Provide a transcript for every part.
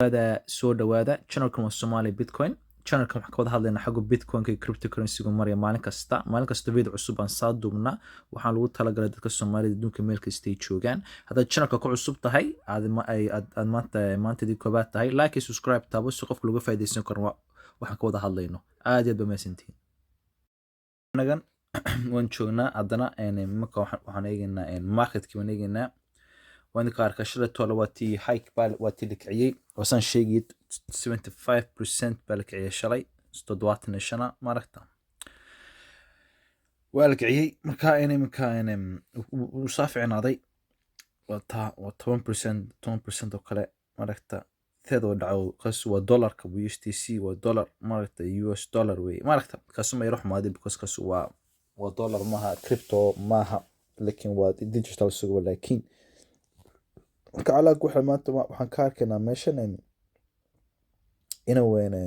هذا soo dhawaada channelkan waa Somali Bitcoin channelkan waxaan ka wada hadlaynaa xagga Bitcoin iyo cryptocurrency-gu maraya maalin kasta video cusub aan soo duubnaa waxaan lagu talagalay dadka Soomaalida adduunka meel kasta ay joogaan haddaad channelka ku cusub tahay aad maantadii koobaad tahay like iyo subscribe taabo si qofka laga faa'iideysan karo waxaan ka wada hadlayno aad iyo aad bamaasantiin anagan waan joognaa haddana marka waxaan eegaynaa marketkii waan eegaynaa وأنا كارك شريت ولا واتي هايك واتي لك عيي وصان شيء 75% بالك عيي شري استدواتنا الشنا ما ركتا والك عيي مكايني وصافي عناضي وطا 10% وكلا ما ركتا ثيدو دعو قسوا دولار كبو USDC ودولار ما ركتا US دولار وي ما ركتا كاسو ما يروح مادي بكوس كاسو ودولار ماها كريبتو ماها لكن وديجيتال سوق لكن على كل ما أنت وحنكاركنا ماشان إنه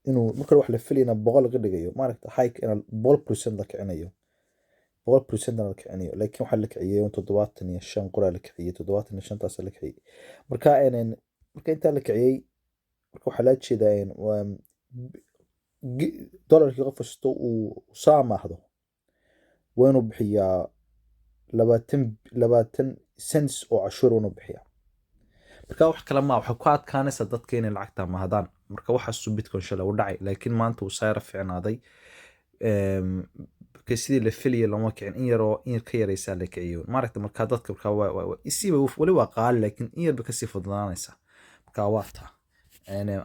ممكن واحد لفلينا بقول غير جيو ما رحت حايك أنا بقول برسنت لك عنيو بقول برسنت لك عنيو لكن واحد لك عيه وأنت ضواتني الشان قرا لك عيه ضواتني الشان تصل لك عيه مركا مركا أنت لك عيه مركا حالات شيء داين و دولار يغفشتو وسامة هذا وينو بحيا لباتن سنس oo cashuur uu bixiya marka wax kala ma waxa ku adkaanaysa dadka inay lacagta ma hadaan marka waxa soo Bitcoin shalay u dhacay laakiin maanta uu sayr fiicnaaday sidii la filiyay lama kicin in ka yaraysa la kiciyo maaragtay marka dadka waa isiba wali waa qaal laakiin in yarba ka sii fudnaanaysa marka waata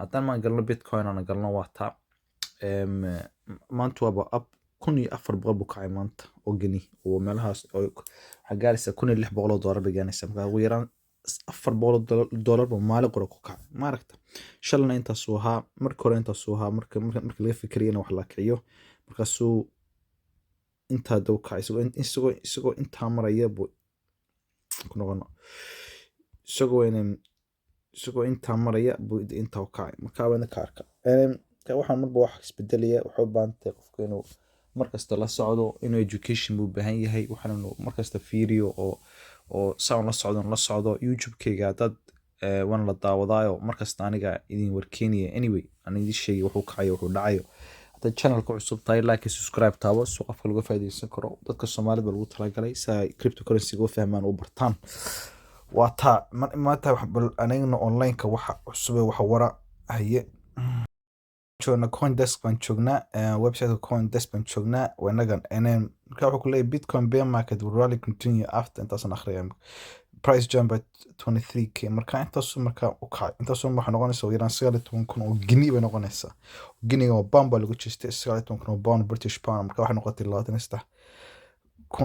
haddaan ma galno Bitcoin ana galno waata maanta waa up 1400 buu kacay maanta oo gani oo meelahaas oo xagaarisa $1600 bigaanaysa marka ugu yaraan $400 buu maalin qoro ku kacay maaragta shalna inta soo ha marka hore inta soo ha marka laga fikiriyay wax la kiciyo marka soo inta doo kacay isagoo inta maraya buu ku noqono isagoo inta maraya buu inta kacay marka wada kaarka waxaan marba wax isbedelaya wuxuu baantay qofka inuu markasta la socdo inuu education buu baahan yahay waxaan markasta fiiriyo oo saan la socdo YouTube-kayga dad wan la daawadaayo markasta aniga idin warkeenaya anyway aniga sheegay wuxuu kacayo wuxuu dhacayo hada channelka cusub tahay like subscribe taabo si qofka laga faa'iideysan karo dadka Soomaalida lagu talagalay si cryptocurrency go fahmaan oo bartaan waata maanta anagna online-ka waxa cusub waxa wara haye joogna CoinDesk baan joognaa website CoinDesk baan joognaa wanagan marka wuxuu ku leeyahay Bitcoin bear market will rally continue after intaasna akhriyay price jump by 23k marka intaas marka u kacay intaas waxa noqonaysa oo yaraan 19,000 oo gini bay noqonaysaa giniga oo bamba lagu jeestay 19,000 oo pound British pound marka waxa noqotay 23,000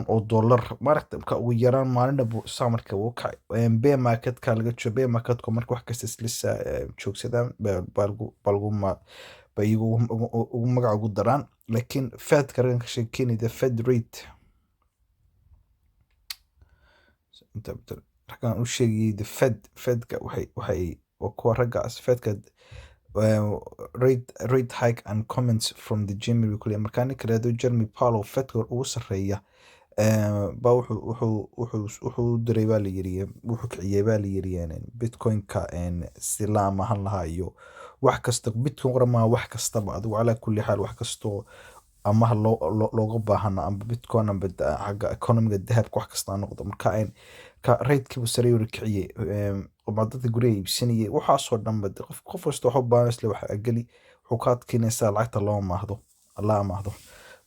oo dollar marka ugu yaraan maalinna summerka uu kacay bear market ka laga joogo bear market ko marka wax kasta islisa joogsadaan balguma baygu ugu magac ugu daraan laakiin Fed karan ka sheekeynay the Fed rate inta rakan u sheegay the Fed ka waxay ku ragaas Fed ka rate hike and comments from the Jeremy Kuliya markaan kaleedo Jeremy Powell Fed ka ugu sareeya ba wuxuu diray baa la yiriyay wuxuu kiciyay baa la yiriyay Bitcoin ka silaama han lahayo wax kasta Bitcoin qorma wax kasta adigu ala kulli xaal wax kasto ama looga baahana ama Bitcoin ama xagga economiga dahabka wax kasta noqdo marka ka rate-kii uu sareeyo kiciyay oo dadka guriga iibsanayay waxa soo dhanba qof kasta wuxuu baanas le wax agali wuxuu ka adkeynaysaa lacagta loo maahdo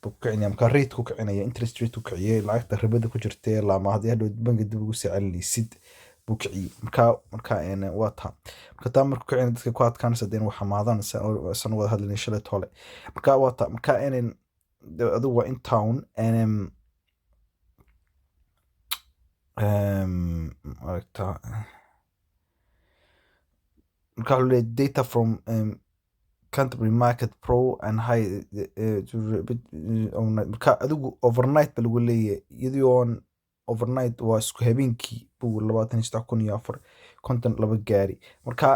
بكعنيا مكان ريت كوكعنيا interest rate كوكعية لعقد الربا ده كجرتة لا ما هذه هذا بنك ده بقول سعلي سد بكعي مركا يعني واتها مركا تامر كوكعنيا ده كوات كان سدين وحماضان سنوات هذا اللي نشلت هلا مركا واتها مركا يعني ده in town and مركا مركا data from Canterbury Market Pro and High marka adigu overnight bal lagu leeyahay iyadoo overnight waa isku habeenkii buu 23,004 content laba gaari marka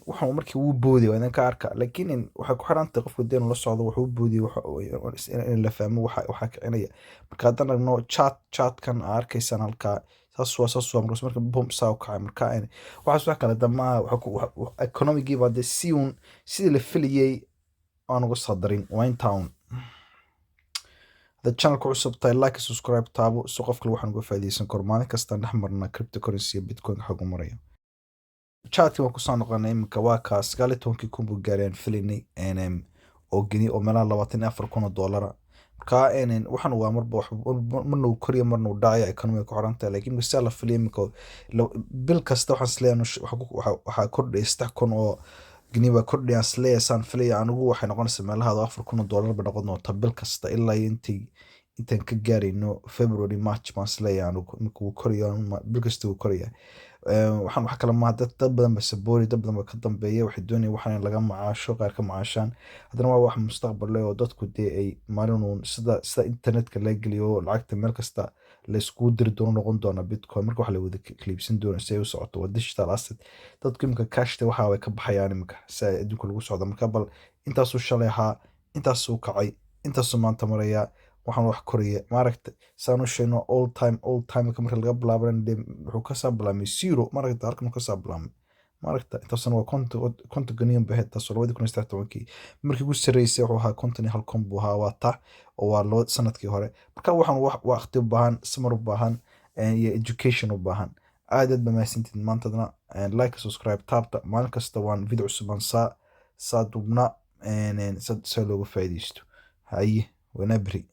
waxaan markii uu boodi waa ka arka laakiin waxa ku xirantay qofka deen la socdo wuxuu boodi waxa la fahmo waxa kicinaya marka haddana no chat kan arkaysan halka saas waa marka boom saa u kacay marka waxaas wax kale dama economigii baa dee si uun sidii la filayay aan uga soo darin waa in town hadda channelka cusub tahay like subscribe taabo si qof kale waxaan uga faa'iidaysan karo maalin kastaan dhex marnaa cryptocurrency iyo bitcoin xagu marayo chatki waan kusoo noqonay iminka waa kaa 19 kun buu gaaray aan filaynay oo geni oo meelaha 24,000 doolara marka waxaan waa marba marna uu koriyo marna uu dhacaya economiga ku xiran tahay laakiin marka la filay iminka bil kasta waxaan isleeyahay waxaa kordhay 3,000 oo geni baa kordhay aan isleeyahay saan filaya anigu waxay noqonaysaa meelaha 4,000 doolar ba noqon doonta bil kasta ilaa intaan ka gaarayno February March baan isleeyahay anigu iminka wuu koriyo bil kasta wuu koraya waxaan wax kale ma dad badan ba saboori dad badan ba ka dambeeya waxay doonayaan waxaan laga macaasho qaar ka macaashaan haddana waa wax mustaqbal leh oo dadku dee ay maalin sida internetka la geliyo lacagta meel kasta la isku diri doono noqon doona bitcoin marka wax la wada kliibsan doono si ay u socoto waa digital asset dadku imika cashta waxa way ka baxayaan imika si ay adduunka lagu socdo marka bal intaasuu shalay ahaa intaasuu kacay intaasuu maanta maraya waxaan wax koraya maaragta saan u sheegno all time marka laga bilaaban wuxuu ka soo bilaabmay zero maaragta halkan ka soo bilaabmay maaragta intaasna waa konton ganiyan bahed taasoo 2013 markii ugu sarreysay wuxuu ahaa 51 kun buu ahaa waa ta oo waa loo sanadkii hore marka waxaan waqti u baahan samar u baahan iyo education u baahan aad ba mahadsantihiin maantadna like subscribe taabta maalin kasta waan video cusub aan saa dubna saa looga faa'iidaysto haye ونبري